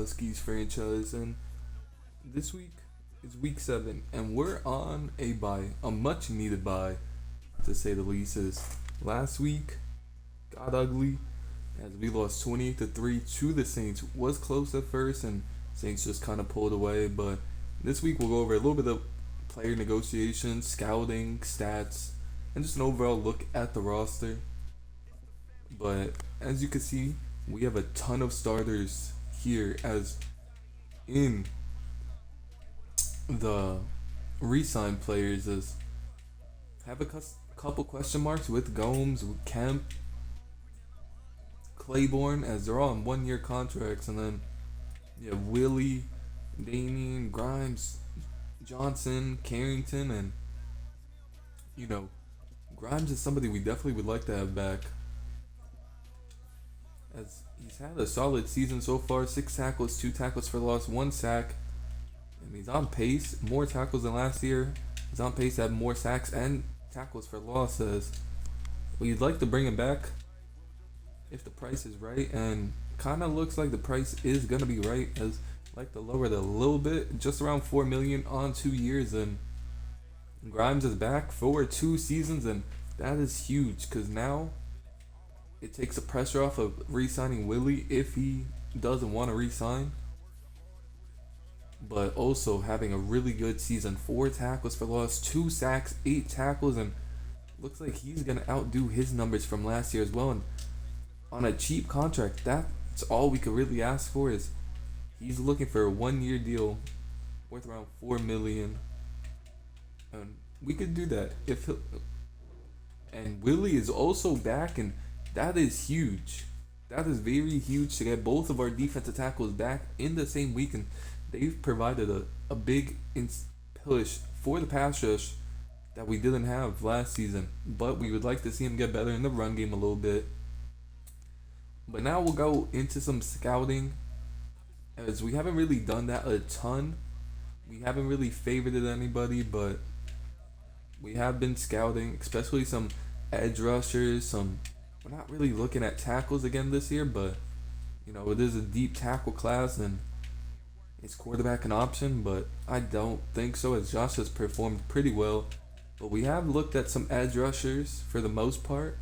Huskies franchise, and this week is week 7, and we're on a bye, a much needed bye, to say the least. As last week got ugly as we lost 28-3 to the Saints. Was close at first, and Saints just kind of pulled away. But this week we'll go over a little bit of player negotiations, scouting, stats, and just an overall look at the roster. But as you can see, we have a ton of starters here, as in the re-signed players as have a couple question marks with Gomes, with Kemp, Claiborne, as they're all on 1 year contracts, and then you have Willie, Damian, Grimes, Johnson, Carrington, and you know, Grimes is somebody we definitely would like to have back, as he's had a solid season so far. 6 tackles, 2 tackles for loss, 1 sack, and he's on pace, more tackles than last year. He's on pace to have more sacks and tackles for losses. We'd like to bring him back if the price is right, and kind of looks like the price is gonna be right, as like to lower it a little bit, just around 4 million on 2 years, and Grimes is back for 2 seasons, and that is huge because now it takes the pressure off of re-signing Willie if he doesn't want to re-sign. But also having a really good season, 4 tackles for loss, 2 sacks, 8 tackles, and looks like he's gonna outdo his numbers from last year as well. And on a cheap contract, that's all we could really ask for. Is he's looking for a 1 year deal worth around 4 million, and we could do that if he'll, and Willie is also back, and that is huge. That is very huge to get both of our defensive tackles back in the same week, and they've provided a big push for the pass rush that we didn't have last season. But we would like to see him get better in the run game a little bit. But now we'll go into some scouting, as we haven't really done that a ton. We haven't really favorited anybody, but we have been scouting, especially some edge rushers. We're not really looking at tackles again this year, but it is a deep tackle class, and is quarterback an option? But I don't think so, as Josh has performed pretty well. But we have looked at some edge rushers for the most part.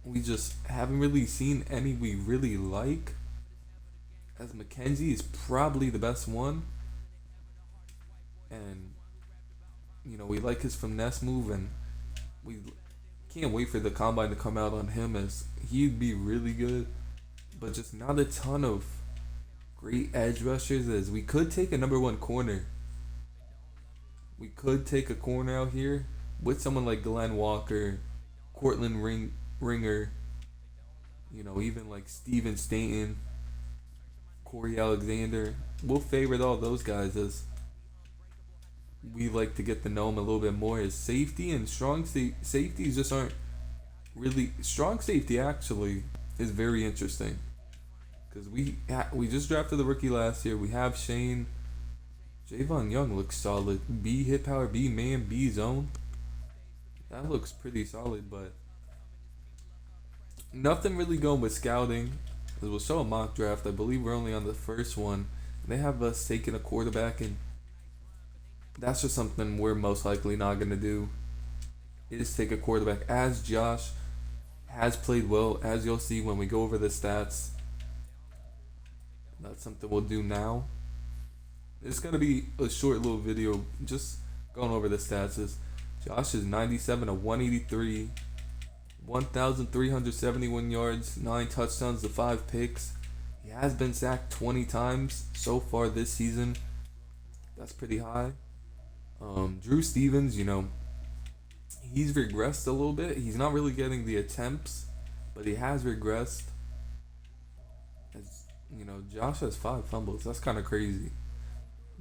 We just haven't really seen any we really like, as McKenzie is probably the best one. And we like his finesse move, and we can't wait for the combine to come out on him, as he'd be really good. But just not a ton of great edge rushers, as we could take a number 1 corner. We could take a corner out here with someone like Glenn Walker, Cortland Ringer, even like Steven Stanton, Corey Alexander. We'll favorite all those guys, as we like to get to know him a little bit more. His safety and strong safeties just aren't really strong. Safety actually is very interesting, because we just drafted the rookie last year. We have Shane. Javon Young looks solid. B hit power, B man, B zone. That looks pretty solid, but nothing really going with scouting. As we'll show a mock draft. I believe we're only on the first one. They have us taking a quarterback, and that's just something we're most likely not going to do, is take a quarterback, as Josh has played well, as you'll see when we go over the stats. That's something we'll do now. It's going to be a short little video just going over the stats. As Josh is 97 of 183, 1,371 yards, 9 touchdowns to 5 picks. He has been sacked 20 times so far this season. That's pretty high. Drew Stevens, he's regressed a little bit. He's not really getting the attempts, but he has regressed. As Josh has 5 fumbles. That's kind of crazy.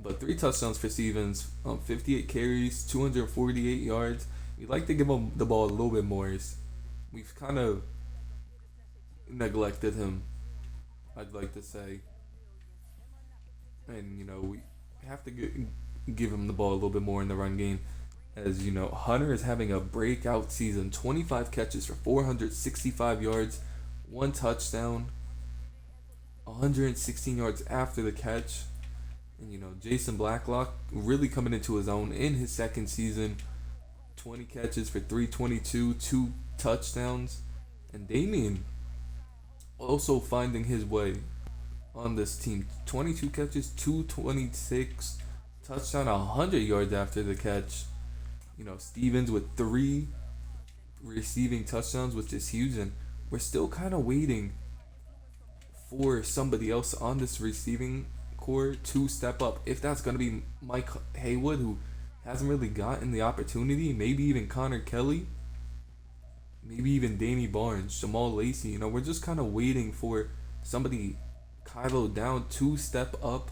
But 3 touchdowns for Stevens, 58 carries, 248 yards. We'd like to give him the ball a little bit more. We've kind of neglected him, I'd like to say. And, we have to give him the ball a little bit more in the run game. As Hunter is having a breakout season. 25 catches for 465 yards, 1 touchdown. 116 yards after the catch. And Jason Blacklock really coming into his own in his second season. 20 catches for 322, two touchdowns. And Damian also finding his way on this team. 22 catches, 226, touchdown, 100 yards after the catch. Stevens with three receiving touchdowns, which is huge. And we're still kind of waiting for somebody else on this receiving core to step up. If that's going to be Mike Haywood, who hasn't really gotten the opportunity, maybe even Connor Kelly, maybe even Danny Barnes, Jamal Lacey. We're just kind of waiting for somebody Kylo down to step up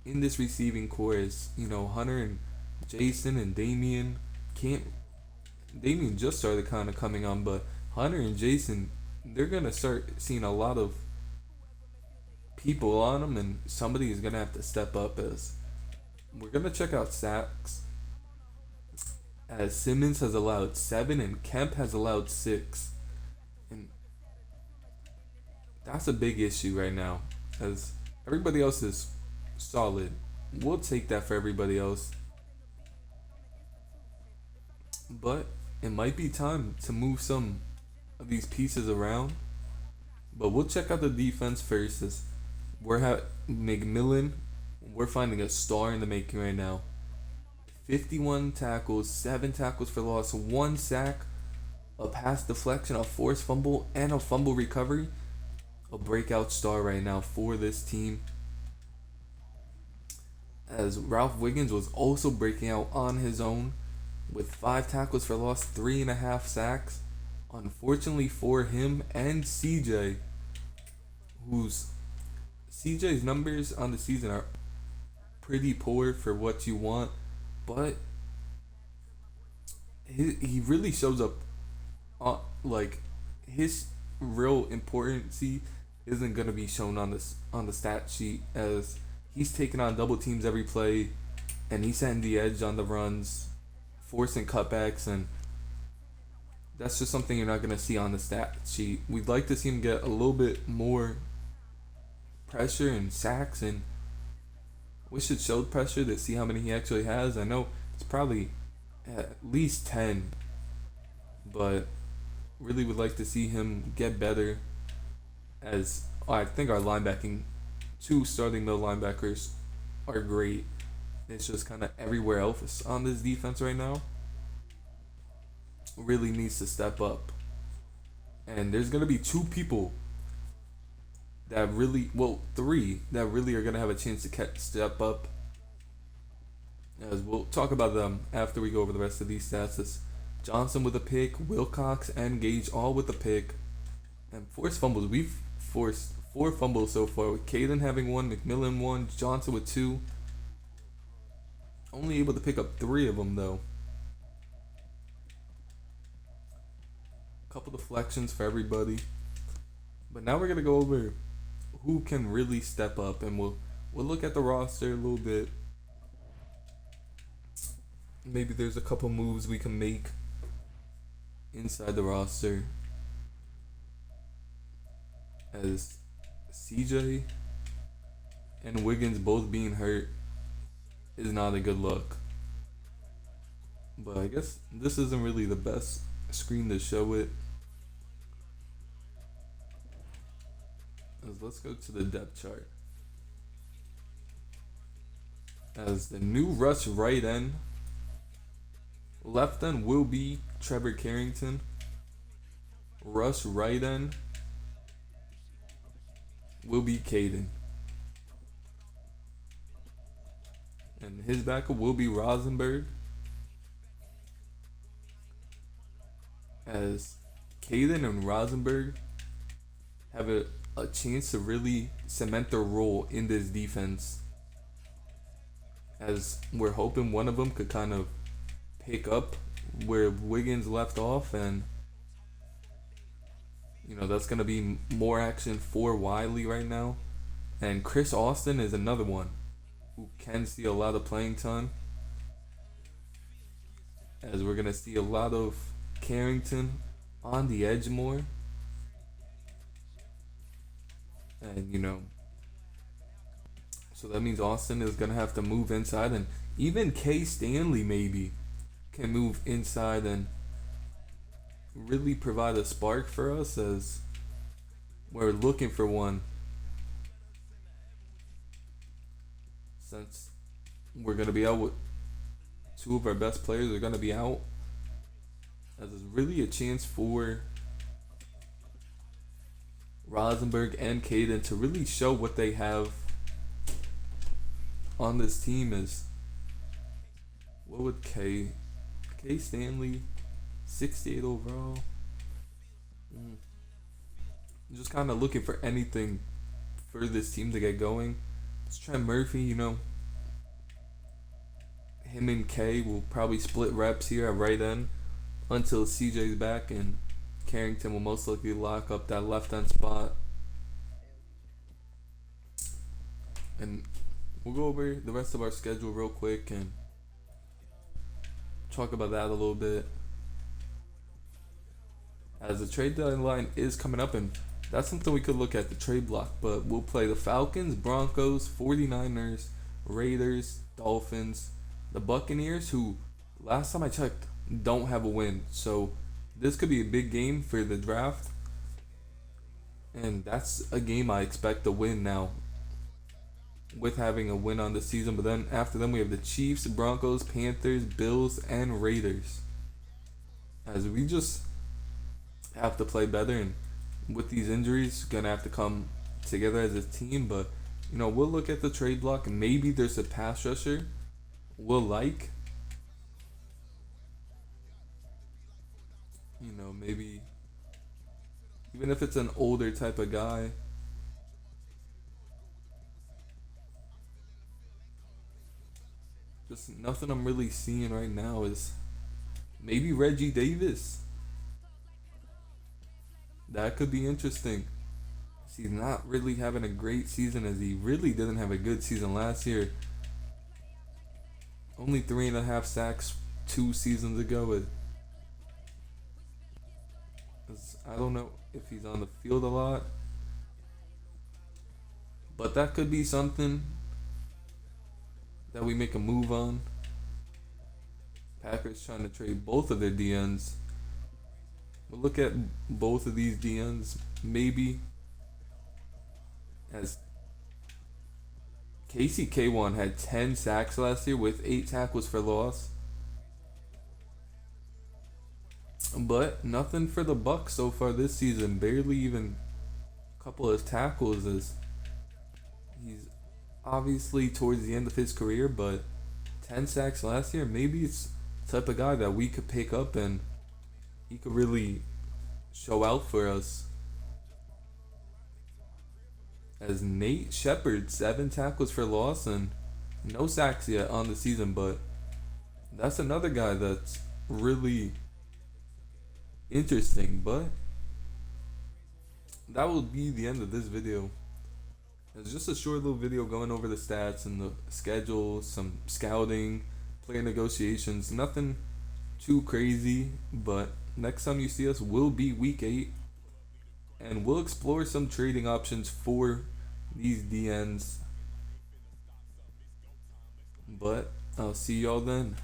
in this receiving core. As Hunter and Jason and Damian can't. Damian just started kind of coming on, but Hunter and Jason, they're gonna start seeing a lot of people on them, and somebody is gonna have to step up. As we're gonna check out sacks, as Simmons has allowed 7 and Kemp has allowed 6, and that's a big issue right now. As everybody else is solid, we'll take that for everybody else, but it might be time to move some of these pieces around. But we'll check out the defense first. As McMillan, we're finding a star in the making right now. 51 tackles, 7 tackles for loss, 1 sack, a pass deflection, a forced fumble, and a fumble recovery. A breakout star right now for this team. As Ralph Wiggins was also breaking out on his own with 5 tackles for loss, 3.5 sacks. Unfortunately for him and CJ's numbers on the season are pretty poor for what you want, but he really shows up. Like his real importance isn't gonna be shown on the stat sheet, as he's taking on double teams every play, and he's setting the edge on the runs, forcing cutbacks, and that's just something you're not gonna see on the stat sheet. We'd like to see him get a little bit more pressure and sacks, and wish it showed pressure to see how many he actually has. I know it's probably at least 10, but really would like to see him get better. As I think our linebacking, 2 starting middle linebackers are great. It's just kind of everywhere else on this defense right now really needs to step up. And there's going to be 2 people that really, 3 that really are going to have a chance to step up. As we'll talk about them after we go over the rest of these stats. It's Johnson with a pick, Wilcox and Gage all with a pick. And forced fumbles, we've forced 4 fumbles so far, with Caden having 1, McMillan 1, Johnson with 2. Only able to pick up 3 of them though. Couple deflections for everybody. But now we're gonna go over who can really step up, and we'll look at the roster a little bit. Maybe there's a couple moves we can make inside the roster. As CJ and Wiggins both being hurt is not a good look. But I guess this isn't really the best screen to show it. As let's go to the depth chart. As the new rush right end, left end will be Trevor Carrington. Rush right end will be Caden. And his backup will be Rosenberg. As Caden and Rosenberg have a chance to really cement their role in this defense. As we're hoping one of them could kind of pick up where Wiggins left off, and that's going to be more action for Wiley right now. And Chris Austin is another one who can see a lot of playing time, as we're going to see a lot of Carrington on the edge more. And So that means Austin is gonna have to move inside, and even K Stanley maybe can move inside and really provide a spark for us as we're looking for one. Since we're gonna be out with two of our best players are gonna be out, as it's really a chance for Rosenberg and Caden to really show what they have on this team. Is what would K Stanley 68 overall. Mm. Just kind of looking for anything for this team to get going. Let's try Murphy. Him and K will probably split reps here at right end until CJ's back, and Carrington will most likely lock up that left end spot. And we'll go over the rest of our schedule real quick and talk about that a little bit. As the trade deadline is coming up, and that's something we could look at, the trade block. But we'll play the Falcons, Broncos, 49ers, Raiders, Dolphins, the Buccaneers, who last time I checked don't have a win. So this could be a big game for the draft. And that's a game I expect to win now, with having a win on the season. But then after them we have the Chiefs, Broncos, Panthers, Bills, and Raiders. As we just have to play better, and with these injuries, gonna have to come together as a team. But we'll look at the trade block, and maybe there's a pass rusher we'll like. Maybe even if it's an older type of guy. Just nothing I'm really seeing right now is maybe Reggie Davis. That could be interesting. He's not really having a great season, as he really didn't have a good season last year. Only 3.5 sacks 2 seasons ago. I don't know if he's on the field a lot, but that could be something that we make a move on. Packers trying to trade both of their DNs. We'll look at both of these DNs maybe, as Casey K1 had 10 sacks last year with 8 tackles for loss. But nothing for the Bucks so far this season. Barely even a couple of tackles, as he's obviously towards the end of his career. But 10 sacks last year, maybe it's the type of guy that we could pick up and he could really show out for us. As Nate Shepard, 7 tackles for loss and no sacks yet on the season. But that's another guy that's really interesting. But that will be the end of this video. It's just a short little video going over the stats and the schedule, some scouting, player negotiations. Nothing too crazy, but next time you see us will be week 8, and we'll explore some trading options for these DNs. But I'll see y'all then.